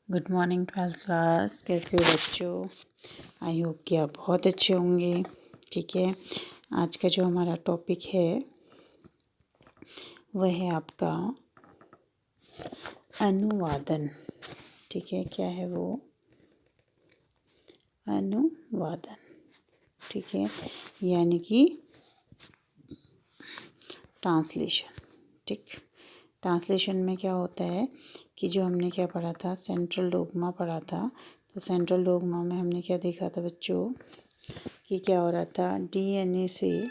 Good morning 12th class. कैसे हो बच्चों? आई होप कि आप बहुत अच्छे होंगे। ठीक है, आज का जो हमारा टॉपिक है वह है आपका अनुवादन। ठीक है, क्या है वो? अनुवादन। ठीक है, यानी कि ट्रांसलेशन। ठीक, ट्रांसलेशन में क्या होता है कि जो हमने क्या पढ़ा था, सेंट्रल डोग्मा पढ़ा था। तो सेंट्रल डोग्मा में हमने क्या देखा था बच्चों कि क्या हो रहा था, डीएनए से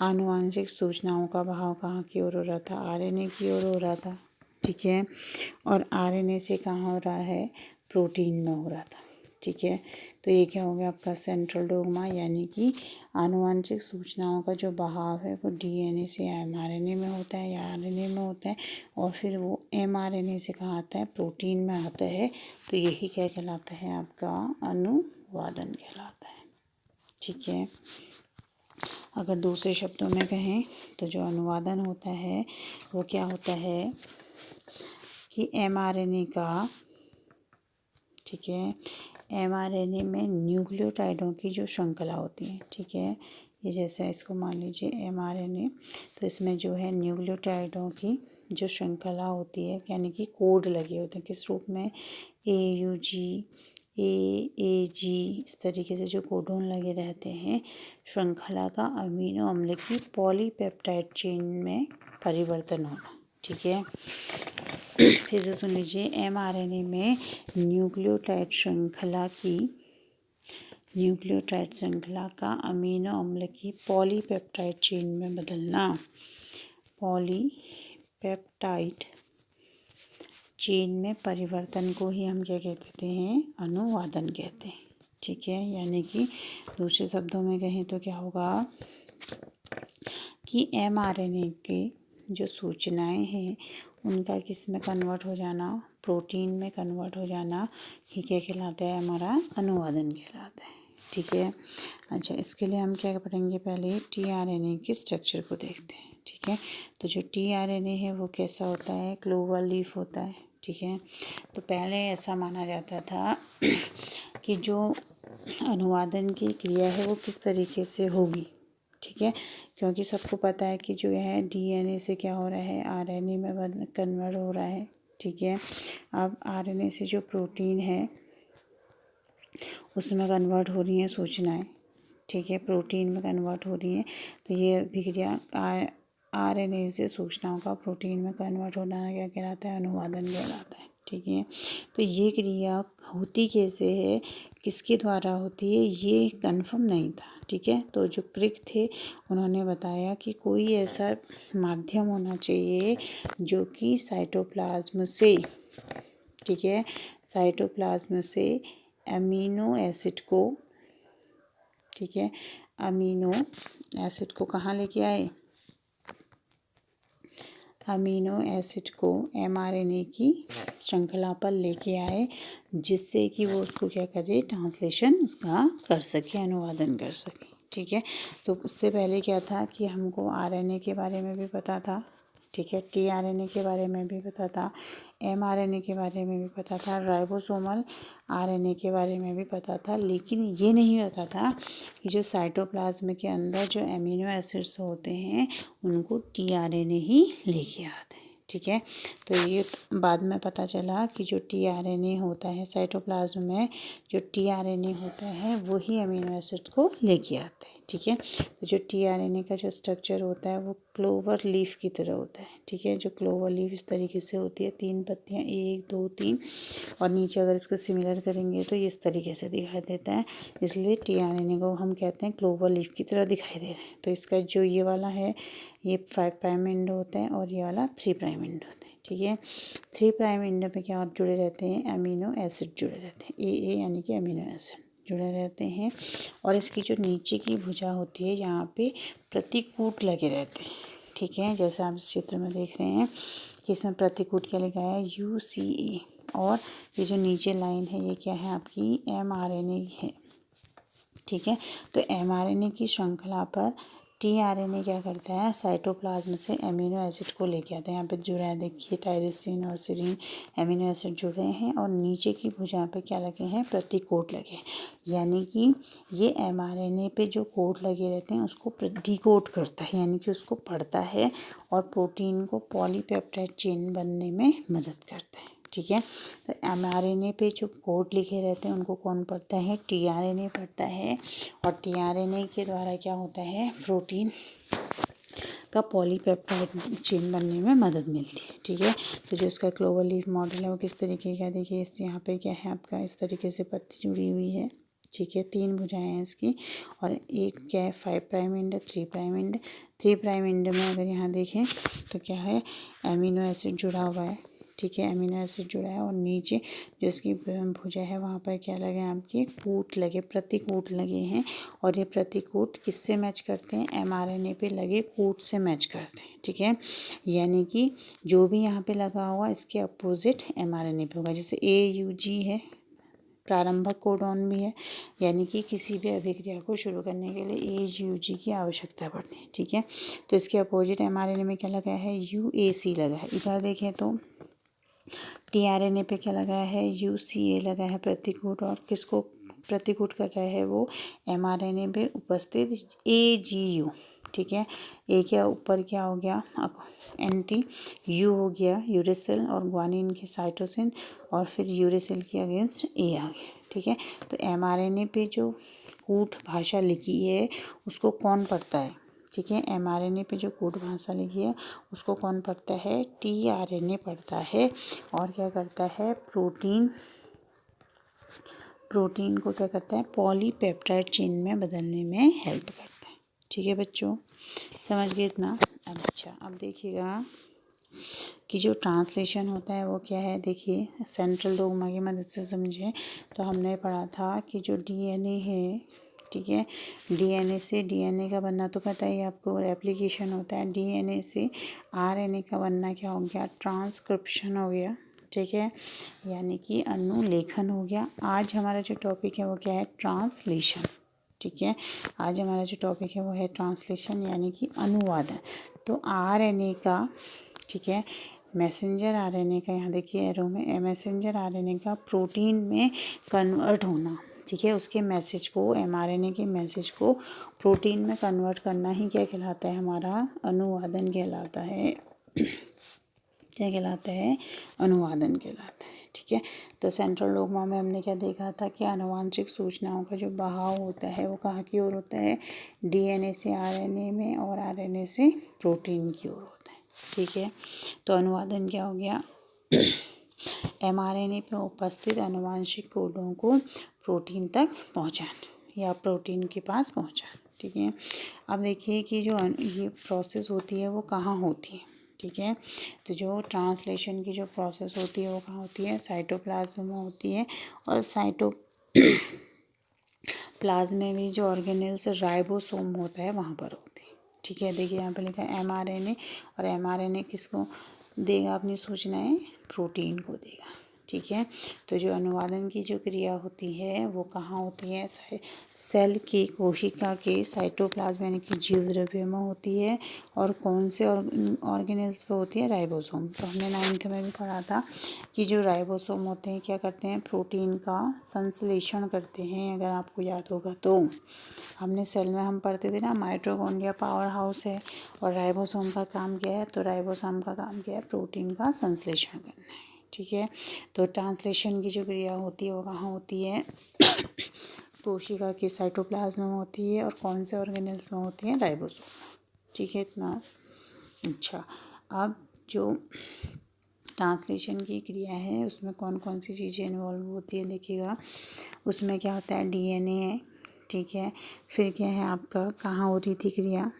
आनुवांशिक सूचनाओं का बहाव कहाँ की ओर हो रहा था? आरएनए की ओर हो रहा था। ठीक है, और आरएनए से कहाँ हो रहा है? प्रोटीन में हो रहा था। ठीक है, तो ये क्या हो गया आपका सेंट्रल डोग्मा, यानी कि आनुवांशिक सूचनाओं का जो बहाव है वो डीएनए से एमआरएनए में होता है या आरएनए में होता है, और फिर वो एमआरएनए से कहाँ आता है? प्रोटीन में आता है। तो यही क्या कहलाता है? आपका अनुवादन कहलाता है। ठीक है, अगर दूसरे शब्दों में कहें तो जो अनुवादन होता है वो क्या होता है कि एमआरएनए का, ठीक है, एमआरएनए में न्यूक्लियोटाइडों की जो श्रृंखला होती है, ठीक है, ये जैसे इसको मान लीजिए एमआरएनए, तो इसमें जो है न्यूक्लियोटाइडों की जो श्रृंखला होती है, यानी कि कोड लगे होते हैं किस रूप में? AUG, AAG, इस तरीके से जो कोडोन लगे रहते हैं, श्रृंखला का अमीनो अम्ल की पॉलीपेप्टाइड चेन में परिवर्तन होना। ठीक है, फिर से सुन लीजिए, एमआरएनए में न्यूक्लियोटाइड श्रृंखला का अमीनो अम्ल की पॉलीपेप्टाइड चेन में बदलना। पॉलीपेप्टाइड चेन में परिवर्तन को ही हम क्या कहते हैं? अनुवादन कहते हैं। ठीक है, यानी कि दूसरे शब्दों में कहें तो क्या होगा कि एमआरएनए के जो सूचनाएं हैं उनका किस में कन्वर्ट हो जाना? प्रोटीन में कन्वर्ट हो जाना ही क्या कहलाता है? हमारा अनुवादन कहलाता है। ठीक है, अच्छा, इसके लिए हम क्या पढ़ेंगे? पहले टीआरएनए के स्ट्रक्चर को देखते हैं। ठीक है, तो जो टीआरएनए है वो कैसा होता है? क्लोवर लीफ होता है। ठीक है, तो पहले ऐसा माना जाता था कि जो अनुवादन की क्रिया है वो किस तरीके से होगी। ठीक है, क्योंकि सबको पता है कि जो है डीएनए से क्या हो रहा है? आरएनए में कन्वर्ट हो रहा है। ठीक है, अब आरएनए से जो प्रोटीन है उसमें कन्वर्ट हो रही हैं सूचनाएं। ठीक है, प्रोटीन में कन्वर्ट हो रही हैं, तो ये अभिक्रिया आरएनए से सूचनाओं का प्रोटीन में कन्वर्ट होना क्या कहलाता है? अनुवादन कहलाता है। ठीक है, तो ये क्रिया होती कैसे है, किसके द्वारा होती है, ये कंफर्म नहीं था। ठीक है, तो जो क्रिक थे उन्होंने बताया कि कोई ऐसा माध्यम होना चाहिए जो कि साइटोप्लाज्म से, ठीक है, साइटोप्लाज्म से अमीनो एसिड को, ठीक है, अमीनो एसिड को कहाँ लेके आए? अमीनो एसिड को एमआरएनए की श्रृंखला पर लेके आए, जिससे कि वो उसको क्या करे? ट्रांसलेशन उसका कर सके, अनुवादन कर सके। ठीक है, तो उससे पहले क्या था कि हमको आरएनए के बारे में भी पता था। ठीक है, टीआरएनए के बारे में भी पता था, एमआरएनए के बारे में भी पता था, राइबोसोमल आरएनए के बारे में भी पता था, लेकिन ये नहीं पता था कि जो साइटोप्लाज्म के अंदर जो एमिनो एसिड्स होते हैं उनको टीआरएनए ही लेके आते हैं। ठीक है, तो ये बाद में पता चला कि जो टीआरएनए होता है साइटोप्लाज्म में, जो टीआरएनए होता है वही अमीनो एसिड को लेके आता है। ठीक है, तो जो टीआरएनए का जो स्ट्रक्चर होता है वो क्लोवर लीफ की तरह होता है। ठीक है, जो क्लोवर लीफ इस तरीके से होती है, 3 पत्तियाँ, 1 2 3, और नीचे अगर इसको सिमिलर करेंगे तो ये इस तरीके से दिखाई देता है, इसलिए टीआरएनए को हम कहते हैं क्लोवर लीफ की तरह दिखाई दे रहा है। तो इसका जो ये वाला है ये 5 प्राइम एंड होता है और ये वाला 3 प्राइम एंड होता है। ठीक है, 3 प्राइम एंड पे क्या जुड़े रहते हैं? अमीनो एसिड जुड़े रहते हैं, ए यानी कि अमीनो एसिड जुड़े रहते हैं, और इसकी जो नीचे की भुजा होती है यहाँ पे प्रतिकूट लगे रहते हैं। ठीक है, जैसा आप इस चित्र में देख रहे हैं कि इसमें प्रतिकूट क्या लिखा है? UCA, और ये जो नीचे लाइन है ये क्या है? आपकी एमआरएनए है। ठीक है, तो एमआरएनए की श्रृंखला पर टीआरएनए क्या करता है, साइटोप्लाज्म से एमिनो एसिड को लेके आता है। यहाँ पे जुड़ा है देखिए, टायरोसिन और सीरीन एमिनो एसिड जुड़ रहे हैं और नीचे की भुजा पे क्या लगे हैं, प्रतिकोट लगे। यानी कि ये एमआरएनए पे जो कोट लगे रहते हैं उसको डिकोड करता है, यानी कि उसको पढ़ता है और प्रोटीन को पॉलीपेप्टाइड चेन बनने में मदद करता है। ठीक है, तो एमआरएनए पे जो कोड लिखे रहते हैं उनको कौन पढ़ता है, टीआरएनए पढ़ता है। और टीआरएनए के द्वारा क्या होता है, प्रोटीन का पॉलीपेप्टाइड चेन बनने में मदद मिलती है। ठीक है, तो जो इसका क्लोवर लीफ मॉडल है वो किस तरीके का, देखिए इस यहाँ पे क्या है आपका, इस तरीके से पत्ती जुड़ी हुई है। ठीक है, 3 भुजाएं हैं इसकी और एक क्या है 5 prime and 3 prime and. 3 prime and में अगर यहाँ देखें तो क्या है, एमिनो एसिड जुड़ा हुआ है। ठीक है, एमिनो एसिड जुड़ा है और नीचे जो इसकी भुजा है वहाँ पर क्या लगे, आपके कूट लगे, प्रतिकूट लगे हैं। और ये प्रतिकूट किससे मैच करते हैं, एमआरएनए पे लगे कूट से मैच करते हैं। ठीक है, यानी कि जो भी यहाँ पे लगा हुआ इसके अपोजिट एमआरएनए पे होगा। जैसे AUG है, प्रारंभक कोडॉन भी है, यानी कि किसी भी अभिक्रिया को शुरू करने के लिए AUG की आवश्यकता पड़ती है। ठीक है, तो इसके अपोजिट एमआरएनए में क्या लगा है, UAC लगा है। इधर देखें तो टीआरएनए पे क्या लगा है, UCA लगा है प्रतिकूट, और किसको प्रतिकूट कर रहा है वो, एमआरएनए पे उपस्थित AGU। ठीक है, ए क्या ऊपर क्या हो गया, एंटी, यू हो गया यूरेसिल और ग्वानिन के साइटोसिन, और फिर यूरेसिल के अगेंस्ट ए आ गया। ठीक है, तो एमआरएनए पे जो कूट भाषा लिखी है उसको कौन पढ़ता है। ठीक है, एमआरएनए पे जो कोड भाषा लिखी है उसको कौन पढ़ता है, टीआरएनए पढ़ता है। और क्या करता है, प्रोटीन को क्या करता है, पॉलीपेप्टाइड चेन में बदलने में हेल्प करता है। ठीक है बच्चों, समझ गए इतना। अब देखिएगा कि जो ट्रांसलेशन होता है वो क्या है, देखिए सेंट्रल डोग्मा की मदद से समझें तो हमने पढ़ा था कि जो डीएनए है, ठीक है, डीएनए से डीएनए का बनना तो पता ही आपको, रेप्लिकेशन होता है। डीएनए से आरएनए का बनना क्या हो गया, ट्रांसक्रिप्शन हो गया। ठीक है, यानी कि अनुलेखन हो गया। आज हमारा जो टॉपिक है वो क्या है, ट्रांसलेशन। ठीक है, आज हमारा जो टॉपिक है वो है ट्रांसलेशन, यानी कि अनुवादन। तो आरएनए का, ठीक है, मैसेंजर आरएनए का, यहाँ देखिए एरो में, मैसेंजर आरएनए का प्रोटीन में कन्वर्ट होना। ठीक है, उसके मैसेज को, एमआरएनए के मैसेज को प्रोटीन में कन्वर्ट करना ही क्या कहलाता है, हमारा अनुवादन कहलाता है। क्या कहलाता है, अनुवादन कहलाता है। ठीक है, तो सेंट्रल डोग्मा में हमने क्या देखा था कि आनुवांशिक सूचनाओं का जो बहाव होता है वो कहाँ की ओर होता है, डीएनए से आरएनए में और आरएनए से प्रोटीन की ओर होता है। ठीक है, तो अनुवादन क्या हो गया, एमआरएनए पे उपस्थित आनुवांशिक कोडों को प्रोटीन तक पहुंचाना या प्रोटीन के पास पहुंचाना। ठीक है, अब देखिए कि जो ये प्रोसेस होती है वो कहाँ होती है। ठीक है, तो जो ट्रांसलेशन की जो प्रोसेस होती है वो कहाँ होती है, साइटोप्लाज्म में होती है। और साइटोप्लाज्म में भी जो ऑर्गेनेल्स राइबोसोम होता है वहाँ पर होती है। ठीक है, देखिए यहाँ पे लिखा है एमआरएनए, और एमआरएनए किसको देगा अपनी सूचनाएं, प्रोटीन को देगा। ठीक है, तो जो अनुवादन की जो क्रिया होती है वो कहाँ होती है, सेल की कोशिका के साइटोप्लाज्म यानी कि जीव द्रव्य में होती है। और कौन से ऑर्गेनेल्स पे होती है, राइबोसोम। तो हमने 9th में भी पढ़ा था कि जो राइबोसोम होते हैं क्या करते हैं, प्रोटीन का संश्लेषण करते हैं। अगर आपको याद होगा तो हमने सेल में हम पढ़ते थे ना, माइटोकॉन्ड्रिया पावर हाउस है और राइबोसोम का काम क्या है, तो राइबोसोम का काम क्या है, प्रोटीन का संश्लेषण करना है। ठीक है, तो ट्रांसलेशन की जो क्रिया होती है वो कहाँ होती है, कोशिका के साइटोप्लाज्म में होती है। और कौन से ऑर्गेनेल्स में होती है, राइबोसोम। ठीक है, इतना। अच्छा, अब जो ट्रांसलेशन की क्रिया है उसमें कौन कौन सी चीज़ें इन्वॉल्व होती है, देखिएगा उसमें क्या होता है, डीएनए है। ठीक है, फिर क्या है आपका, कहाँ हो रही थी क्रिया,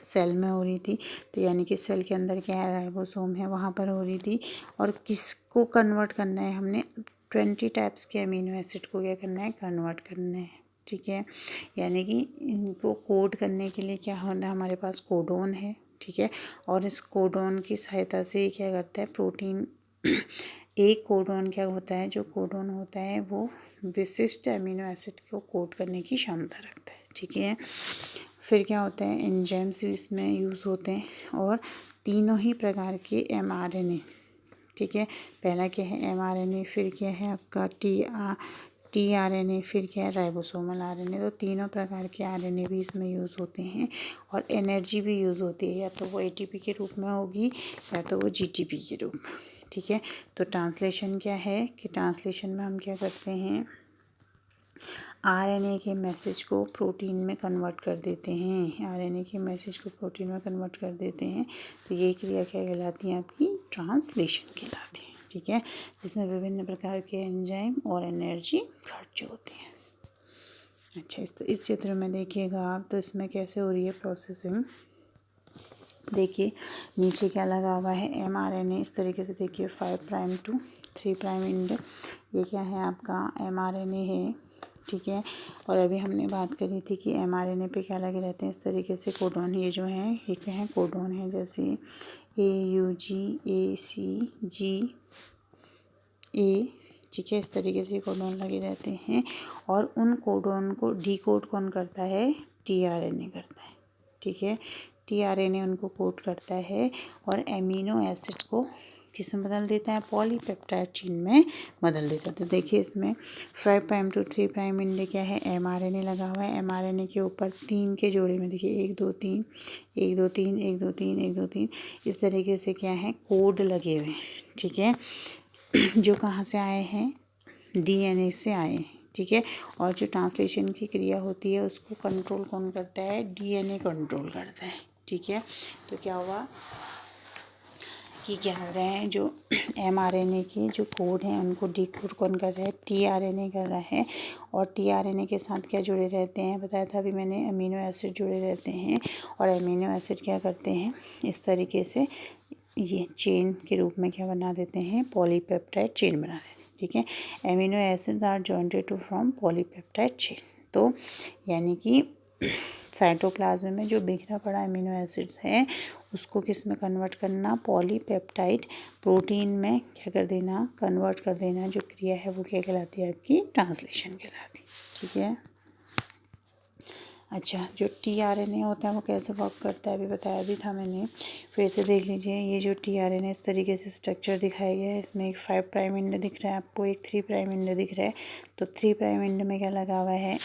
सेल में हो रही थी, तो यानी कि सेल के अंदर क्या है, राइबोसोम है, वहाँ पर हो रही थी। और किसको कन्वर्ट करना है, हमने 20 टाइप्स के अमीनो एसिड को क्या करना है, कन्वर्ट करना है। ठीक है, यानी कि इनको कोड करने के लिए क्या होना है, हमारे पास कोडोन है। ठीक है, और इस कोडोन की सहायता से क्या करता है, प्रोटीन एक कोडोन क्या होता है, जो कोडोन होता है वो विशिष्ट अमीनो एसिड को कोड करने की क्षमता रखता है। ठीक है, फिर क्या होता है, एंजाइम्स भी इसमें यूज़ होते हैं और तीनों ही प्रकार के mRNA, ठीक है। पहला क्या है mRNA, फिर क्या है आपका tRNA, फिर क्या है राइबोसोमल RNA। तो तीनों प्रकार के RNA भी इसमें यूज़ होते हैं और एनर्जी भी यूज़ होती है, या तो वो ATP के रूप में होगी या तो वो GTP के रूप में, ठीक है। तो ट्रांसलेशन क्या है कि ट्रांसलेशन में हम क्या करते हैं, RNA के मैसेज को प्रोटीन में कन्वर्ट कर देते हैं, RNA के मैसेज को प्रोटीन में कन्वर्ट कर देते हैं। तो ये क्रिया क्या कहलाती है, आपकी ट्रांसलेशन कहलाती है, ठीक है। जिसमें विभिन्न प्रकार के एंजाइम और एनर्जी खर्च होती है। अच्छा, इस चित्र में देखिएगा आप, तो इसमें कैसे हो रही है प्रोसेसिंग। देखिए नीचे क्या लगा हुआ है, mRNA इस तरीके से देखिए 5 प्राइम टू 3 प्राइम एंड, ये क्या है आपका mRNA है, ठीक है। और अभी हमने बात करी थी कि mRNA पे क्या लगे रहते हैं, इस तरीके से कोडॉन, ये जो है ये क्या है, कोडॉन है, जैसे AUG ACG A, ठीक है। इस तरीके से कोडॉन लगे रहते हैं और उन कोडॉन को डिकोड कौन करता है, tRNA करता है, ठीक है। tRNA उनको कोड करता है और एमिनो एसिड को किस में बदल देता है, पॉलीपेप्टाइड चेन में बदल देता है। तो देखिए इसमें 5 प्राइम टू 3 प्राइम एंड क्या है, mRNA लगा हुआ है। mRNA के ऊपर 3 के जोड़े में देखिए 1 2 3 1 2 3 1 2 3 1 2 3 इस तरीके से क्या है, कोड लगे हुए हैं, ठीक है। जो कहाँ से आए हैं, DNA से आए हैं, ठीक है। और जो ट्रांसलेशन की क्रिया होती है उसको कंट्रोल कौन करता है, DNA कंट्रोल करता है, ठीक है। तो क्या हुआ कि क्या हो रहा है, जो mRNA के जो कोड हैं उनको डिकोड कौन कर रहा है, tRNA कर रहा है। और tRNA के साथ क्या जुड़े रहते हैं, बताया था अभी मैंने, अमीनो एसिड जुड़े रहते हैं और अमीनो एसिड क्या करते हैं, इस तरीके से ये चेन के रूप में क्या बना देते हैं, पॉलीपेप्टाइड चेन बना देते हैं, ठीक है। Amino acids are jointed to form polypeptide chain. तो यानी कि साइटोप्लाज्म में जो बिखरा पड़ा अमीनो एसिड्स है उसको किस में कन्वर्ट करना, पॉलीपेप्टाइड प्रोटीन में क्या कर देना, कन्वर्ट कर देना। जो क्रिया है वो क्या कहलाती है, आपकी ट्रांसलेशन कहलाती है, ठीक है। अच्छा, जो tRNA होता है वो कैसे वर्क करता है अभी बताया भी था मैंने, फिर से देख लीजिए। ये जो tRNA इस तरीके से स्ट्रक्चर दिखाया गया है, इसमें एक 5 प्राइम एंड दिख रहा है आपको, एक 3 प्राइम एंड दिख रहा है। तो 3 प्राइम एंड में क्या लगा हुआ है,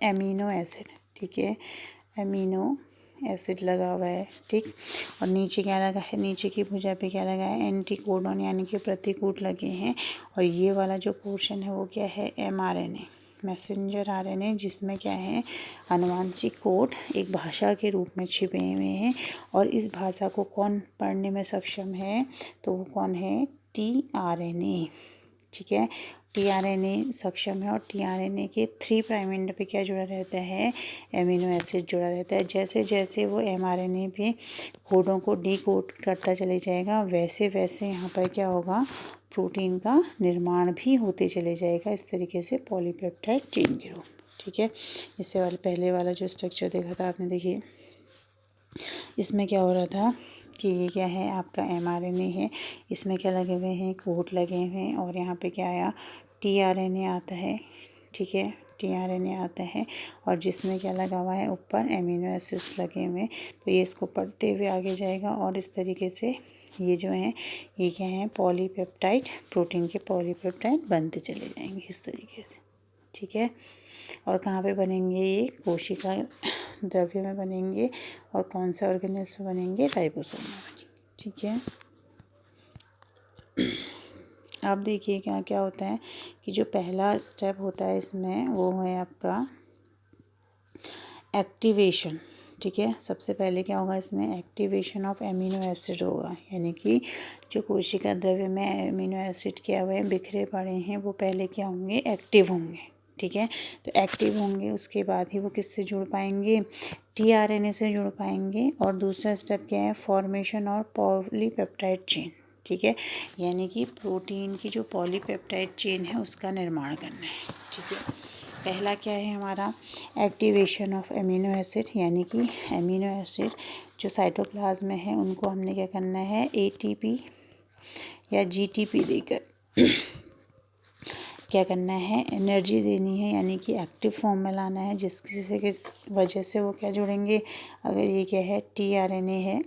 एमिनो एसिड, ठीक है, एमिनो एसिड लगा हुआ है, ठीक। और नीचे क्या लगा है, नीचे की भुजा पे क्या लगा है, एंटीकोडॉन यानी कि प्रतिकूट लगे हैं। और ये वाला जो पोर्शन है वो क्या है, mRNA, मैसेंजर RNA, जिसमें क्या है, आनुवांशिक कोड एक भाषा के रूप में छिपे हुए हैं। और इस भाषा को कौन पढ़ने में सक्षम है, तो वो कौन है, tRNA, ठीक है। tRNA सक्षम है और tRNA के 3 प्राइम एंड पे क्या जुड़ा रहता है, एमिनो एसिड जुड़ा रहता है। जैसे जैसे वो mRNA पे कोडों को डिकोड करता चले जाएगा, वैसे वैसे यहाँ पर क्या होगा, प्रोटीन का निर्माण भी होते चले जाएगा, इस तरीके से पॉलीपेप्टाइड चेन के रूप, ठीक है। इससे वाले पहले वाला जो स्ट्रक्चर देखा था आपने, देखिए इसमें क्या हो रहा था कि ये क्या है, आपका mRNA है, इसमें क्या लगे हुए हैं, कोड लगे हुए हैं। और यहाँ पे क्या आया, tRNA आता है, ठीक है, tRNA आता है और जिसमें क्या लगा हुआ है, ऊपर एमिनो एसिड्स लगे हुए हैं। तो ये इसको पढ़ते हुए आगे जाएगा और इस तरीके से ये जो है, ये क्या है, पॉलीपेप्टाइड, प्रोटीन के पॉलीपेप्टाइड बनते चले जाएंगे इस तरीके से, ठीक है। और कहाँ पे बनेंगे, ये कोशिका द्रव्य में बनेंगे और कौन से ऑर्गेनेल्स में बनेंगे, राइबोसोम में बनेंगे, ठीक है। अब देखिए क्या क्या होता है कि जो पहला स्टेप होता है इसमें वो है आपका एक्टिवेशन, ठीक है। सबसे पहले क्या होगा, इसमें एक्टिवेशन ऑफ एमिनो एसिड होगा, यानी कि जो कोशिका द्रव्य में एमिनो एसिड क्या हुए बिखरे पड़े हैं वो पहले क्या होंगे, एक्टिव होंगे, ठीक है। तो एक्टिव होंगे, उसके बाद ही वो किससे जुड़ पाएंगे, tRNA से जुड़ पाएंगे। और दूसरा स्टेप क्या है, फॉर्मेशन और पॉलीपेप्टाइड चेन, ठीक है, यानी कि प्रोटीन की जो पॉलीपेप्टाइड चेन है उसका निर्माण करना है, ठीक है। पहला क्या है हमारा, एक्टिवेशन ऑफ एमिनो एसिड, यानी कि एमिनो एसिड जो साइटोप्लाज्म में है उनको हमने क्या करना है, ATP या GTP देकर क्या करना है, एनर्जी देनी है, यानी कि एक्टिव फॉर्म में लाना है, जिसकी किस वजह से वो क्या जुड़ेंगे। अगर ये क्या है, tRNA है,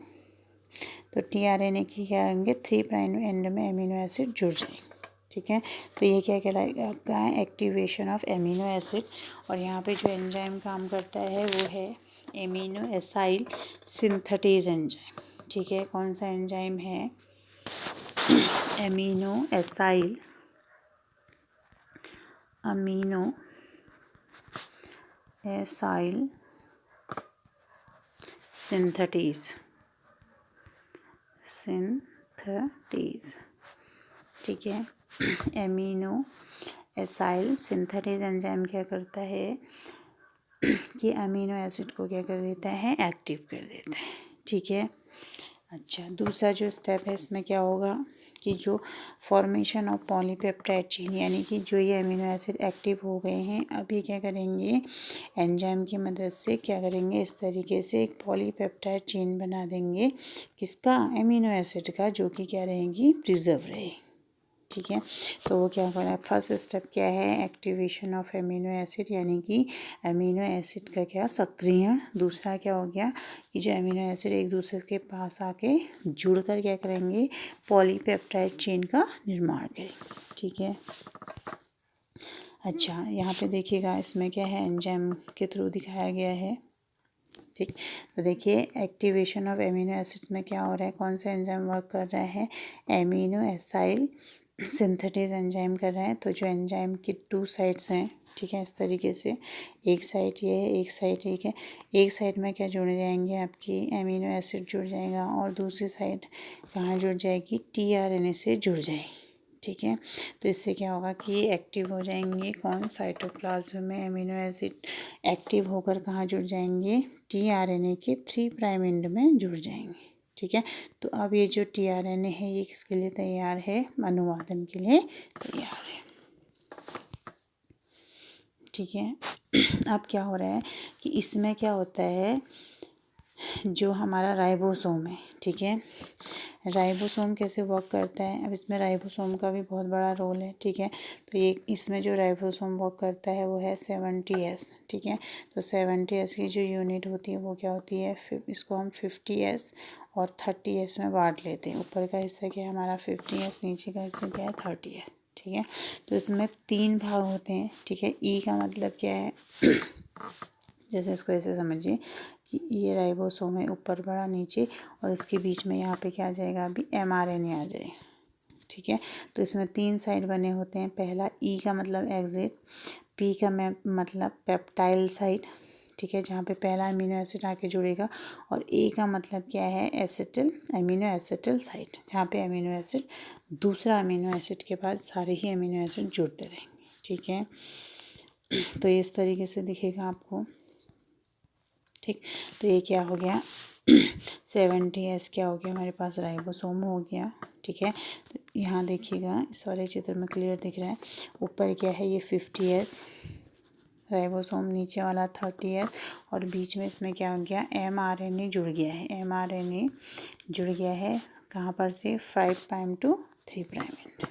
तो tRNA की क्या करेंगे, 3 प्राइम एंड में एमिनो एसिड जुड़ जाएंगे। ठीक है, तो ये क्या कहलाएगा आपका, एक्टिवेशन ऑफ एमिनो एसिड। और यहाँ पे जो एंजाइम काम करता है वो है एमिनो एसाइल सिंथेटेज एंजाइम। ठीक है, कौन सा एंजाइम है, एमिनो एसाइल सिंथेटेज। ठीक है, एमिनो एसाइल सिंथेटेज एंजाइम क्या करता है कि अमीनो एसिड को क्या कर देता है, एक्टिव कर देता है। ठीक है, अच्छा, दूसरा जो स्टेप है इसमें क्या होगा कि जो फॉर्मेशन ऑफ पॉलीपेप्टाइड चेन, यानी कि जो ये अमीनो एसिड एक्टिव हो गए हैं, अभी क्या करेंगे, एंजाइम की मदद से क्या करेंगे, इस तरीके से एक पॉलीपेप्टाइड चेन बना देंगे, किसका, अमीनो एसिड का, जो कि क्या रहेगी, प्रिजर्व रहे। ठीक है, तो वो क्या करना है, फर्स्ट स्टेप क्या है, एक्टिवेशन ऑफ एमिनो एसिड, यानी कि अमीनो एसिड का क्या, सक्रियण। दूसरा क्या हो गया कि जो अमीनो एसिड एक दूसरे के पास आके जुड़कर क्या करेंगे, पॉलीपेप्टाइड चेन का निर्माण करेंगे। ठीक है, अच्छा, यहाँ पे देखिएगा इसमें क्या है, एंजाइम के थ्रू दिखाया गया है। ठीक, तो देखिए एक्टिवेशन ऑफ एमिनो एसिड्स में क्या हो रहा है, कौन सा एंजाइम वर्क कर रहा है, एमिनो एसाइल सिंथेटेज एंजाइम कर रहा है। तो जो एंजाइम की 2 साइड्स हैं, ठीक है, इस तरीके से, एक साइड ये है, एक साइड, ठीक है, एक साइड में क्या जुड़ जाएंगे, आपकी एमिनो एसिड जुड़ जाएगा, और दूसरी साइड कहाँ जुड़ जाएगी, tRNA से जुड़ जाएगी। ठीक है, तो इससे क्या होगा कि ये एक्टिव हो जाएंगे, कौन, साइटोप्लाज्म में एमिनो एसिड एक्टिव होकर कहाँ जुड़ जाएंगे, tRNA के 3 प्राइम एंड में जुड़ जाएंगे। ठीक है, तो अब ये जो tRNA है ये किसके लिए तैयार है, अनुवादन के लिए तैयार है। ठीक है, अब क्या हो रहा है कि इसमें क्या होता है, जो हमारा राइबोसोम है, ठीक है, राइबोसोम कैसे वर्क करता है, अब इसमें राइबोसोम का भी बहुत बड़ा रोल है। ठीक है, तो ये इसमें जो राइबोसोम वर्क करता है वो है 70S। ठीक है, तो 70S की जो यूनिट होती है वो क्या होती है, इसको हम 50S और 30S में बांट लेते हैं। ऊपर का हिस्सा क्या है हमारा 50S, नीचे का हिस्सा क्या है 30S। ठीक है, तो इसमें 3 भाग होते हैं। ठीक है, ई का मतलब क्या है जैसे इसको ऐसे समझिए कि ये राइबोसोम है, ऊपर बड़ा, नीचे, और इसके बीच में यहाँ पे क्या आ जाएगा, अभी mRNA आ जाएगा। ठीक है, तो इसमें 3 साइड बने होते हैं। पहला ई का मतलब एग्जिट, पी का मतलब पेप्टाइल साइड, ठीक है, जहाँ पे पहला अमीनो एसिड आके जुड़ेगा, और ए का मतलब क्या है, एसिटिल, अमीनो एसिटिल साइड, जहाँ पे अमीनो एसिड, दूसरा अमीनो एसिड के बाद सारे ही अमीनो एसिड जुड़ते रहेंगे। ठीक है, तो इस तरीके से दिखेगा आपको। ठीक, तो ये क्या हो गया 70S क्या हो गया, हमारे पास राइबोसोम हो गया। ठीक है, तो यहाँ देखिएगा इस वाले चित्र में क्लियर दिख रहा है, ऊपर क्या है, ये 50S राइबोसोम, नीचे वाला 30S, और बीच में इसमें क्या हो गया, mRNA जुड़ गया है। mRNA जुड़ गया है कहाँ पर से, 5 प्राइम टू 3 प्राइम एंड,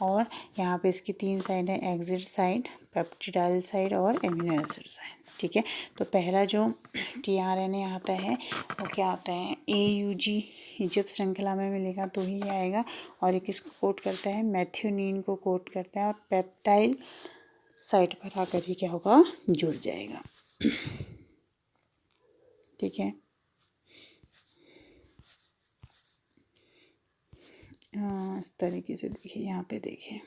और यहाँ पे इसकी 3 साइड है, एग्जिट साइड, पेप्टिडाइल साइड और एमिनो एसिड साइड। ठीक है, तो पहला जो tRNA आता है वो क्या आता है, AUG जब श्रृंखला में मिलेगा तो ही आएगा, और ये किसको कोट करता है, मैथ्योनीन को कोट करता है, और पेप्टाइल साइड पर आकर ही क्या होगा, जुड़ जाएगा। ठीक है, इस तरीके से देखिए, यहाँ पे देखिए।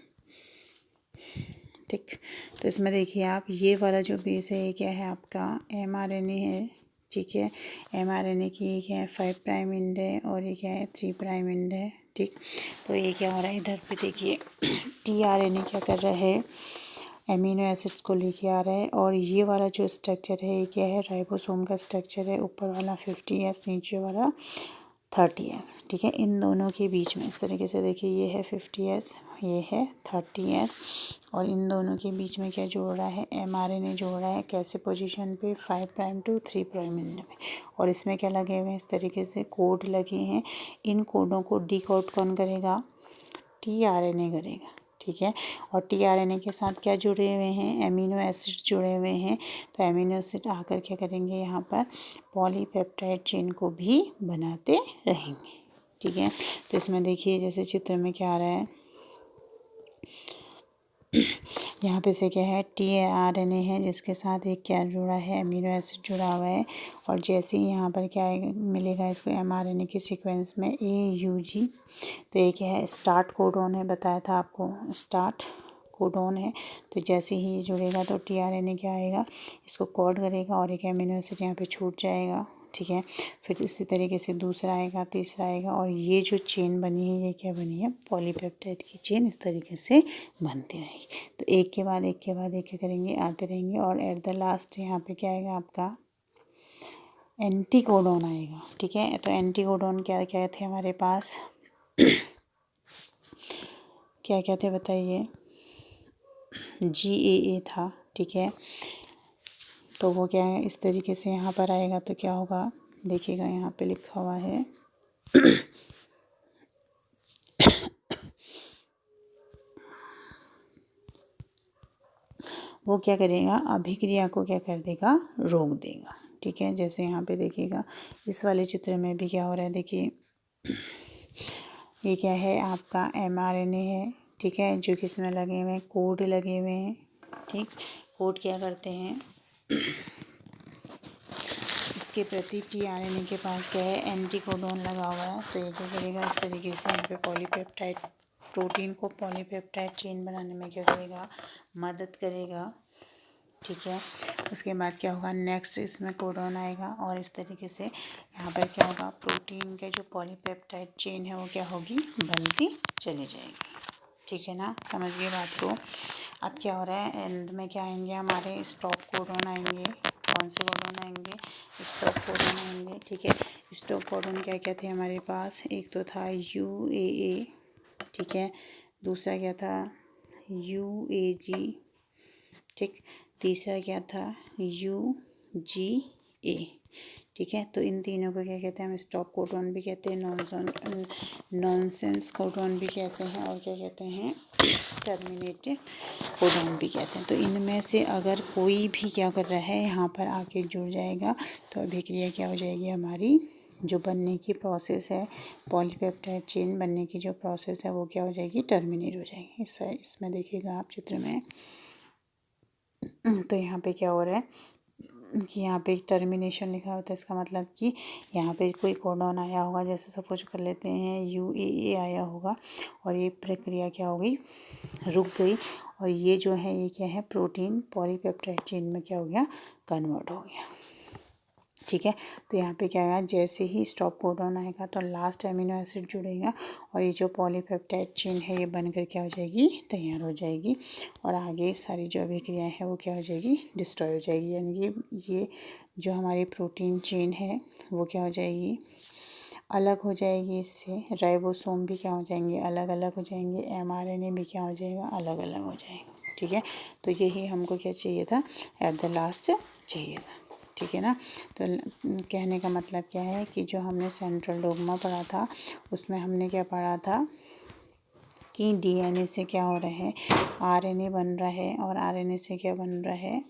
ठीक, तो इसमें देखिए आप, ये वाला जो बेस है ये क्या है आपका, mRNA है। ठीक है, mRNA की ये क्या है, 5 प्राइम एंड है, और ये क्या है, 3 प्राइम एंड है। ठीक, तो ये क्या हो रहा है, इधर पे देखिए tRNA क्या कर रहा है, एमिनो एसिड्स को लेके आ रहा है, और ये वाला जो स्ट्रक्चर है ये क्या है, राइबोसोम का स्ट्रक्चर है, ऊपर वाला 50S, नीचे वाला 30S। ठीक है, इन दोनों के बीच में इस तरीके से देखिए, ये है 50S, ये है 30S, और इन दोनों के बीच में क्या जोड़ रहा है, mRNA जोड़ रहा है, कैसे पोजीशन पे, 5 प्राइम टू 3 प्राइम एंड में, और इसमें क्या लगे हुए हैं, इस तरीके से कोड लगे हैं। इन कोडों को डिकोड कौन करेगा, tRNA करेगा। ठीक है। और टीआरएनए के साथ क्या जुड़े हुए हैं, एमिनो एसिड जुड़े हुए हैं। तो एमिनो एसिड आकर क्या करेंगे, यहाँ पर पॉलीपेप्टाइड चेन को भी बनाते रहेंगे, ठीक है। तो इसमें देखिए जैसे चित्र में क्या आ रहा है, यहाँ पे से क्या है, टीआरएनए है जिसके साथ एक क्या जुड़ा है, एमिनो एसिड जुड़ा हुआ है। और जैसे ही यहाँ पर क्या मिलेगा इसको, एमआरएनए के सीक्वेंस में AUG। तो ये क्या है, स्टार्ट कोडॉन है, बताया था आपको स्टार्ट कोडॉन है। तो जैसे ही ये जुड़ेगा तो टीआरएनए क्या आएगा, इसको कोड करेगा और एक एमिनो एसिड यहाँ पे छूट जाएगा, ठीक है। फिर इसी तरीके से दूसरा आएगा, तीसरा आएगा, और ये जो चेन बनी है ये क्या बनी है, पॉलीपेप्टाइड की चेन इस तरीके से बनती रहेगी। तो एक के बाद एक के बाद एक क्या करेंगे, आते रहेंगे। और एट द लास्ट यहाँ पे क्या आएगा आपका, एंटीकोडॉन आएगा, ठीक है। तो एंटीकोडॉन क्या क्या थे हमारे पास, क्या क्या थे बताइए, GAA था, ठीक है। तो वो क्या है, इस तरीके से यहाँ पर आएगा तो क्या होगा, देखिएगा यहाँ पे लिखा हुआ है वो क्या करेगा, अभिक्रिया को क्या कर देगा, रोक देगा, ठीक है। जैसे यहाँ पे देखिएगा इस वाले चित्र में भी क्या हो रहा है, देखिए ये क्या है आपका mRNA है, ठीक है, जो कि इसमें लगे हुए हैं, कोड लगे हुए हैं, ठीक। कोड क्या करते हैं, इसके प्रति टीआरएनए के पास क्या है, एंटीकोडॉन लगा हुआ है। तो ये क्या करेगा, इस तरीके से यहाँ पे पॉलीपेप्टाइड प्रोटीन को पॉलीपेप्टाइड चेन बनाने में क्या करेगा, मदद करेगा, ठीक है। उसके बाद क्या होगा, नेक्स्ट इसमें कोडॉन आएगा और इस तरीके से यहाँ पर क्या होगा, प्रोटीन के जो पॉलीपेप्टाइड चेन है वो क्या होगी, बनती चली जाएगी, ठीक है ना, समझ गए बात को। अब क्या हो रहा है, एंड में क्या आएंगे हमारे, स्टॉप कोडॉन आएंगे। कौन से कोडॉन आएंगे, स्टॉप कोडॉन आएंगे, ठीक है। स्टॉप कोडॉन क्या क्या थे हमारे पास, एक तो था UAA, ठीक है, दूसरा क्या था UAG, ठीक, तीसरा क्या था UGA, ठीक है। तो इन तीनों को क्या कहते हैं, हम स्टॉप कोडॉन भी कहते हैं, नॉनसेंस कोडॉन भी कहते हैं, और क्या कहते हैं, टर्मिनेटेड कोडॉन भी कहते हैं। तो इनमें से अगर कोई भी क्या कर रहा है, यहाँ पर आके जुड़ जाएगा तो अभिक्रिया क्या हो जाएगी हमारी, जो बनने की प्रोसेस है, पॉलीपेप्टाइड चेन बनने की जो प्रोसेस है वो क्या हो जाएगी, टर्मिनेट हो जाएगी। इसमें देखिएगा आप चित्र में, तो यहाँ पे क्या हो रहा है कि यहाँ पे टर्मिनेशन लिखा होता है, इसका मतलब कि यहाँ पे कोई कोडॉन आया होगा, जैसे सपोज कर लेते हैं UAA आया होगा, और ये प्रक्रिया क्या हो गई, रुक गई, और ये जो है ये क्या है, प्रोटीन पॉलीपेप्टाइड चेन में क्या हो गया, कन्वर्ट हो गया, ठीक है। तो यहाँ पे क्या आएगा, जैसे ही स्टॉप कोडॉन आएगा तो लास्ट एमिनो एसिड जुड़ेगा और ये जो पॉलीपेप्टाइड चेन है ये बनकर क्या हो जाएगी, तैयार हो जाएगी, और आगे सारी जो अभिक्रियाएं हैं वो क्या हो जाएगी, डिस्ट्रॉय हो जाएगी। यानी कि ये जो हमारी प्रोटीन चेन है वो क्या हो जाएगी, अलग हो जाएगी, इससे राइबोसोम भी क्या हो जाएंगे, अलग अलग हो जाएंगे, mRNA भी क्या हो जाएगा, अलग अलग हो जाएंगे, ठीक है। तो यही हमको क्या चाहिए था, एट द लास्ट चाहिए था, ठीक है ना। तो कहने का मतलब क्या है कि जो हमने सेंट्रल डोग्मा पढ़ा था उसमें हमने क्या पढ़ा था कि DNA से क्या हो रहा है, RNA बन रहा है, और RNA से क्या बन रहा है,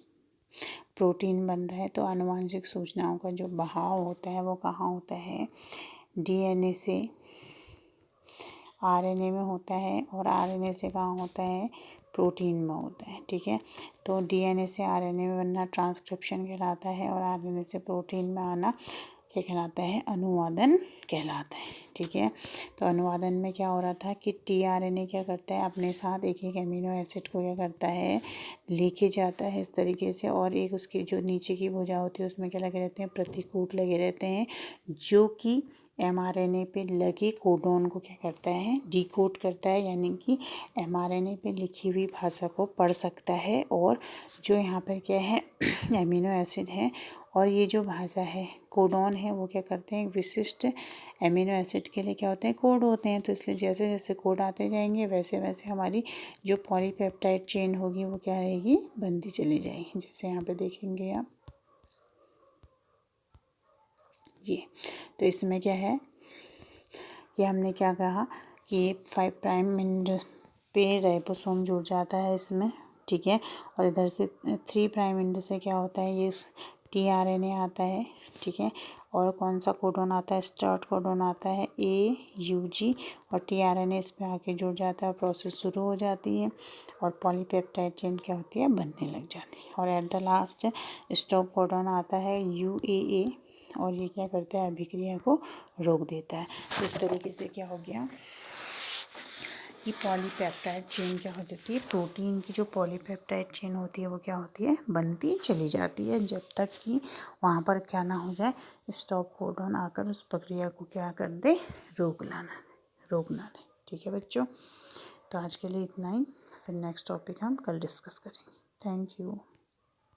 प्रोटीन बन रहा है। तो आनुवांशिक सूचनाओं का जो बहाव होता है वो कहाँ होता है, DNA से RNA में होता है, और RNA से कहाँ होता है, प्रोटीन में होता है, ठीक है। तो DNA से RNA में बनना ट्रांसक्रिप्शन कहलाता है, और RNA से प्रोटीन में आना क्या कहलाता है, अनुवादन कहलाता है, ठीक है। तो अनुवादन में क्या हो रहा था कि tRNA क्या करता है, अपने साथ एक एक एमिनो एसिड को क्या करता है, लेके जाता है इस तरीके से, और एक उसकी जो नीचे की भुजा होती है उसमें क्या लगे रहते हैं, प्रतिकूट लगे रहते हैं, जो कि mRNA पे लगे कोडॉन को क्या करता है, डिकोड करता है, यानी कि mRNA पे लिखी हुई भाषा को पढ़ सकता है। और जो यहाँ पर क्या है, एमिनो एसिड है, और ये जो भाषा है, कोडॉन है, वो क्या करते हैं, विशिष्ट एमिनो एसिड के लिए क्या होते हैं, कोड होते हैं। तो इसलिए जैसे जैसे कोड आते जाएंगे वैसे वैसे हमारी जो पॉलीपेप्टाइड चेन होगी वो क्या रहेगी, बनती चली जाएगी। जैसे यहाँ पे देखेंगे आप जी, तो इसमें क्या है कि हमने क्या कहा कि 5 प्राइम पे राइबोसोम जुड़ जाता है इसमें, ठीक है। और इधर से 3 प्राइम एंड से क्या होता है, ये tRNA आता है, ठीक है। और कौन सा कोडोन आता है, स्टार्ट कोडोन आता है AUG, और tRNA इस पे आके जुड़ जाता है, प्रोसेस शुरू हो जाती है और पॉलीपेप्टाइड चेन क्या होती है, बनने लग जाती है। और at the last stop codon आता है UAA, और ये क्या करता है, अभिक्रिया को रोक देता है। तो इस तरीके से क्या हो गया कि पॉलीपेप्टाइड चेन क्या हो जाती है, प्रोटीन की जो पॉलीपेप्टाइड चेन होती है वो क्या होती है, बनती चली जाती है, जब तक कि वहाँ पर क्या ना हो जाए, स्टॉप कोडॉन आकर उस प्रक्रिया को क्या कर दे, रोक ना दे। ठीक है बच्चों, तो आज के लिए इतना ही, फिर नेक्स्ट टॉपिक हम कल डिस्कस करेंगे। Thank you.